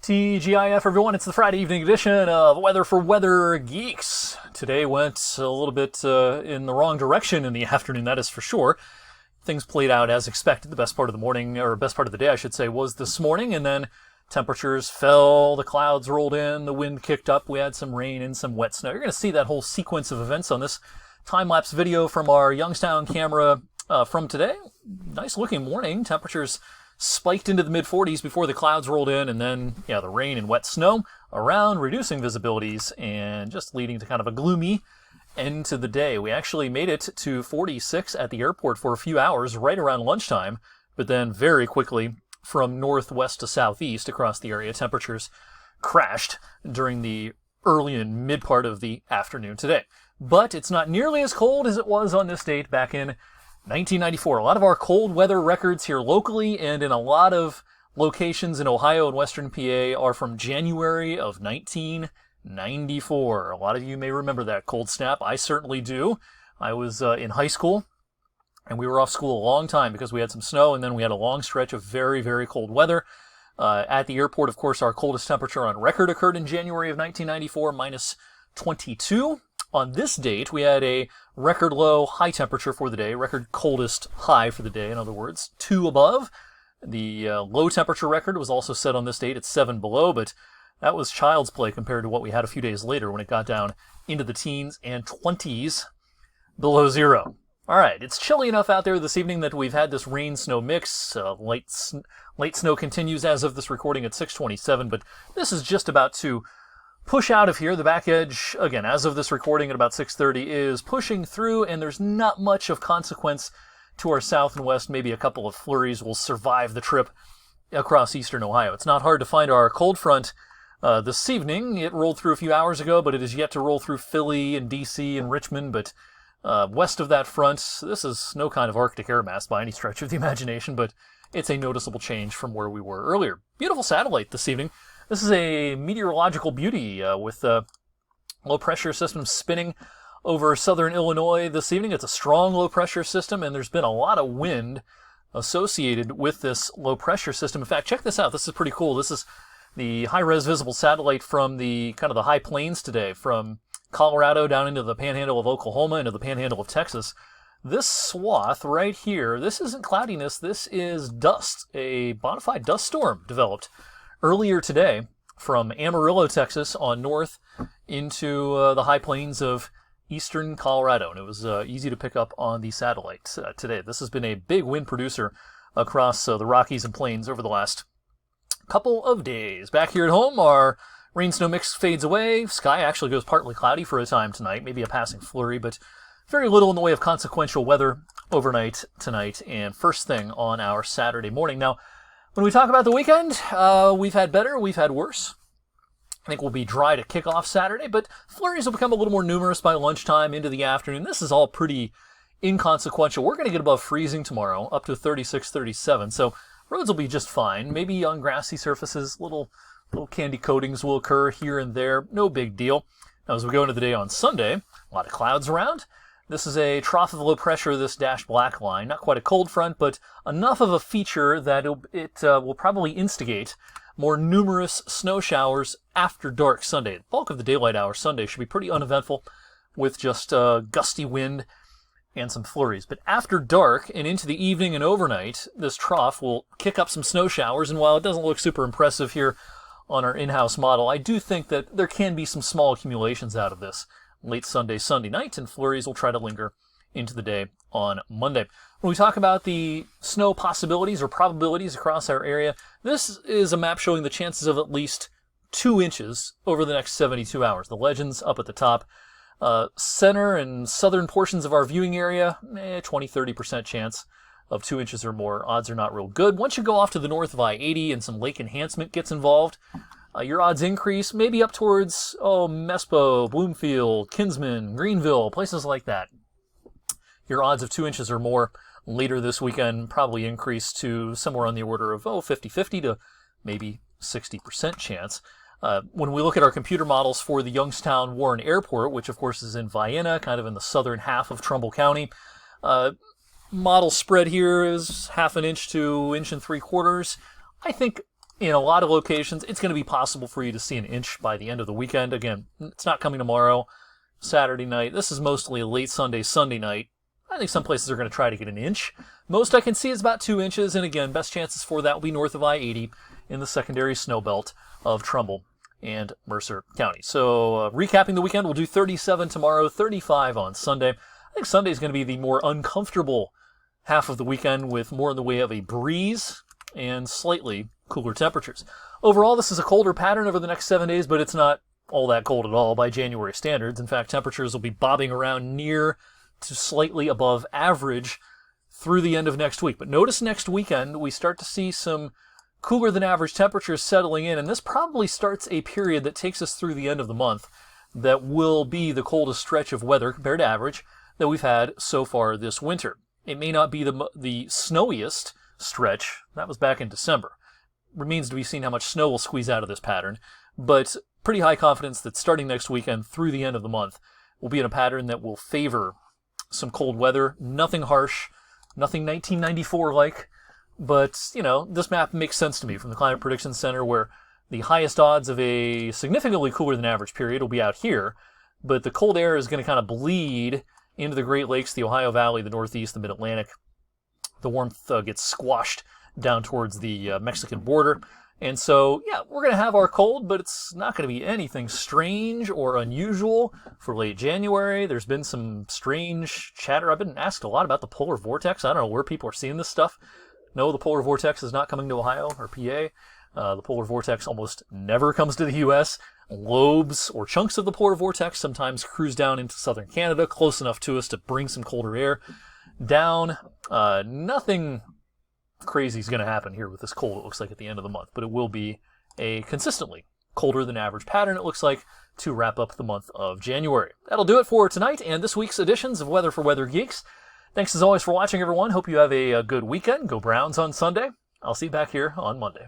TGIF, everyone. It's the Friday evening edition of Weather for Weather Geeks. Today went a little bit in the wrong direction in the afternoon, that is for sure. Things played out as expected. The best part of the morning, or best part of the day, I should say, was this morning, and then temperatures fell, the clouds rolled in, the wind kicked up, we had some rain and some wet snow. You're going to see that whole sequence of events on this time-lapse video from our Youngstown camera from today. Nice looking morning. Temperatures spiked into the mid-40s before the clouds rolled in, and then, the rain and wet snow around, reducing visibilities and just leading to kind of a gloomy end to the day. We actually made it to 46 at the airport for a few hours right around lunchtime, but then very quickly from northwest to southeast across the area, temperatures crashed during the early and mid part of the afternoon today. But it's not nearly as cold as it was on this date back in 1994. A lot of our cold weather records here locally and in a lot of locations in Ohio and western PA are from January of 1994. A lot of you may remember that cold snap. I certainly do. I was in high school, and we were off school a long time because we had some snow, and then we had a long stretch of very, very cold weather. At the airport, of course, our coldest temperature on record occurred in January of 1994, minus 22. On this date, we had a record low high temperature for the day, record coldest high for the day, in other words, 2 above. The low temperature record was also set on this date at 7 below, but that was child's play compared to what we had a few days later when it got down into the teens and 20s below zero. All right, it's chilly enough out there this evening that we've had this rain-snow mix. Light snow continues as of this recording at 6:27, but this is just about to push out of here. The back edge, again, as of this recording at about 6:30, is pushing through, and there's not much of consequence to our south and west. Maybe a couple of flurries will survive the trip across eastern Ohio. It's not hard to find our cold front this evening. It rolled through a few hours ago, but it is yet to roll through Philly and D.C. and Richmond. But west of that front, this is no kind of Arctic air mass by any stretch of the imagination, but it's a noticeable change from where we were earlier. Beautiful satellite this evening. This is a meteorological beauty with low-pressure system spinning over southern Illinois this evening. It's a strong low-pressure system, and there's been a lot of wind associated with this low-pressure system. In fact, check this out. This is pretty cool. This is the high-res visible satellite from the kind of the high plains today, from Colorado down into the panhandle of Oklahoma, into the panhandle of Texas. This swath right here, this isn't cloudiness. This is dust. A bona fide dust storm developed earlier today from Amarillo, Texas, on north into the high plains of eastern Colorado, and it was easy to pick up on the satellite today. This has been a big wind producer across the Rockies and Plains over the last couple of days. Back here at home, our rain-snow mix fades away. Sky actually goes partly cloudy for a time tonight, maybe a passing flurry, but very little in the way of consequential weather overnight tonight and first thing on our Saturday morning. Now, when we talk about the weekend, we've had better, we've had worse. I think we'll be dry to kick off Saturday, but flurries will become a little more numerous by lunchtime into the afternoon. This is all pretty inconsequential. We're going to get above freezing tomorrow, up to 36, 37, so roads will be just fine. Maybe on grassy surfaces, little candy coatings will occur here and there. No big deal. Now, as we go into the day on Sunday, a lot of clouds around. This is a trough of low pressure, this dashed black line. Not quite a cold front, but enough of a feature that it will probably instigate more numerous snow showers after dark Sunday. The bulk of the daylight hours Sunday should be pretty uneventful with just gusty wind and some flurries. But after dark and into the evening and overnight, this trough will kick up some snow showers. And while it doesn't look super impressive here on our in-house model, I do think that there can be some small accumulations out of this late Sunday night, and flurries will try to linger into the day on Monday. When we talk about the snow possibilities or probabilities across our area, this is a map showing the chances of at least 2 inches over the next 72 hours. The legends up at the top. Center and southern portions of our viewing area, 20-30% chance of 2 inches or more. Odds are not real good. Once you go off to the north of I-80 and some lake enhancement gets involved, your odds increase maybe up towards, Mespo, Bloomfield, Kinsman, Greenville, places like that. Your odds of 2 inches or more later this weekend probably increase to somewhere on the order of, 50-50 to maybe 60% chance. When we look at our computer models for the Youngstown Warren Airport, which of course is in Vienna, kind of in the southern half of Trumbull County, model spread here is 1/2 inch to 1 3/4 inches. I think in a lot of locations, it's going to be possible for you to see an inch by the end of the weekend. Again, it's not coming tomorrow, Saturday night. This is mostly a late Sunday, Sunday night. I think some places are going to try to get an inch. Most I can see is about 2 inches, and again, best chances for that will be north of I-80 in the secondary snow belt of Trumbull and Mercer County. So recapping the weekend, we'll do 37 tomorrow, 35 on Sunday. I think Sunday is going to be the more uncomfortable half of the weekend with more in the way of a breeze and slightly cooler temperatures. Overall, this is a colder pattern over the next 7 days, but it's not all that cold at all by January standards. In fact, temperatures will be bobbing around near to slightly above average through the end of next week. But notice next weekend we start to see some cooler than average temperatures settling in, and this probably starts a period that takes us through the end of the month that will be the coldest stretch of weather compared to average that we've had so far this winter. It may not be the snowiest stretch. That was back in December. Remains to be seen how much snow will squeeze out of this pattern, but pretty high confidence that starting next weekend through the end of the month will be in a pattern that will favor some cold weather. Nothing harsh, nothing 1994-like, but, you know, this map makes sense to me from the Climate Prediction Center, where the highest odds of a significantly cooler than average period will be out here, but the cold air is going to kind of bleed into the Great Lakes, the Ohio Valley, the Northeast, the Mid-Atlantic. The warmth gets squashed down towards the Mexican border. And so, yeah, we're going to have our cold, but it's not going to be anything strange or unusual for late January. There's been some strange chatter. I've been asked a lot about the polar vortex. I don't know where people are seeing this stuff. No, the polar vortex is not coming to Ohio or PA. The polar vortex almost never comes to the U.S. Lobes or chunks of the polar vortex sometimes cruise down into southern Canada, close enough to us to bring some colder air down. Nothing crazy is going to happen here with this cold, it looks like, at the end of the month, but it will be a consistently colder than average pattern, it looks like, to wrap up the month of January. That'll do it for tonight and this week's editions of Weather for Weather Geeks. Thanks as always for watching, everyone. Hope you have a good weekend. Go Browns on Sunday. I'll see you back here on Monday.